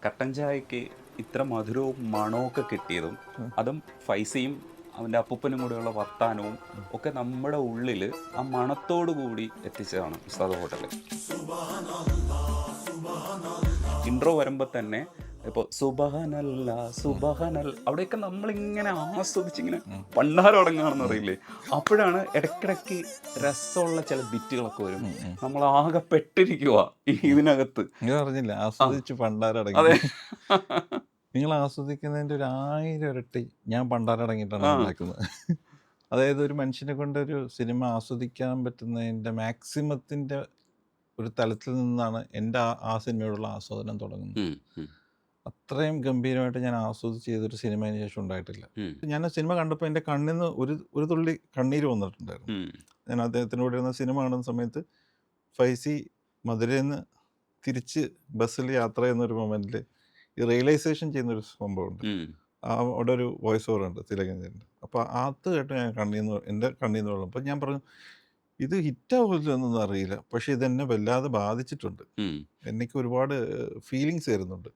കട്ടൻ ചായക്ക് ഇത്ര മധുരവും മണവും ഒക്കെ കിട്ടിയതും അതും ഫൈസിയും അവൻ്റെ അപ്പൂപ്പനും കൂടെയുള്ള വർത്താനവും ഒക്കെ നമ്മുടെ ഉള്ളിൽ ആ മണത്തോടു കൂടി എത്തിച്ചതാണ് ഉസ്താദ് ഹോട്ടൽ. ഇൻട്രോ വരുമ്പോൾ തന്നെ ഇപ്പോൾ സുബഹാനല്ല സുബഹാനൽ അവിടെയൊക്കെ നമ്മളിങ്ങനെ ആസ്വദിച്ചിങ്ങനെ പണ്ടാരം അടങ്ങുകയാണെന്ന് അറിയില്ലേ. അപ്പോഴാണ് ഇടയ്ക്കിടയ്ക്ക് രസമുള്ള ചില ബിറ്റുകളൊക്കെ വരും. നമ്മൾ ആകെ പെട്ടിരിക്കുക ഇതിനകത്ത്. നിങ്ങൾ അറിഞ്ഞില്ല, ആ ആസ്വദിച്ച് പണ്ടാരടങ്ങി. അതെ. നിങ്ങൾ ആസ്വദിക്കുന്നതിൻ്റെ ഒരു 1000 ഇരട്ടി ഞാൻ പണ്ടാരടങ്ങിയിട്ടാണ് ആ ഉണ്ടാക്കുന്നത്. അതായത് ഒരു മനുഷ്യനെ കൊണ്ട് ഒരു സിനിമ ആസ്വദിക്കാൻ പറ്റുന്നതിൻ്റെ മാക്സിമത്തിൻ്റെ ഒരു തലത്തിൽ നിന്നാണ് എൻ്റെ ആ സിനിമയോടുള്ള ആസ്വാദനം തുടങ്ങുന്നത്. ഉം, ഉം, അത്രയും ഗംഭീരമായിട്ട് ഞാൻ ആസ്വദിച്ച് ചെയ്തൊരു സിനിമ അതിന് ശേഷം ഉണ്ടായിട്ടില്ല. ഉം, ഞാൻ ആ സിനിമ കണ്ടപ്പോൾ എൻ്റെ കണ്ണിൽ നിന്ന് ഒരു തുള്ളി കണ്ണീര് വന്നിട്ടുണ്ടായിരുന്നു. ഉം, ഞാൻ അദ്ദേഹത്തിനോട് ഇരുന്ന സിനിമ കാണുന്ന സമയത്ത് ഫൈസി മധുരയിൽ നിന്ന് തിരിച്ച് ബസ്സിൽ യാത്ര ചെയ്യുന്നൊരു മൊമെൻറ്റിൽ ഈ റിയലൈസേഷൻ ചെയ്യുന്നൊരു സംഭവമുണ്ട്. ഉം, അവിടെ ഒരു വോയിസ് ഓവർ ഉണ്ട് തിലകേന്ദ്രൻ്റെ. അപ്പോൾ അത് കേട്ട് ഞാൻ എൻ്റെ കണ്ണീർ നിന്ന് വെള്ളം. അപ്പോൾ ഞാൻ പറഞ്ഞു, ഇത് ഹിറ്റാവില്ല എന്നൊന്നും അറിയില്ല, പക്ഷേ ഇതെന്നെ വല്ലാതെ ബാധിച്ചിട്ടുണ്ട്. ഉം. എനിക്ക് ഒരുപാട് ഫീലിങ്സ് വരുന്നുണ്ട്.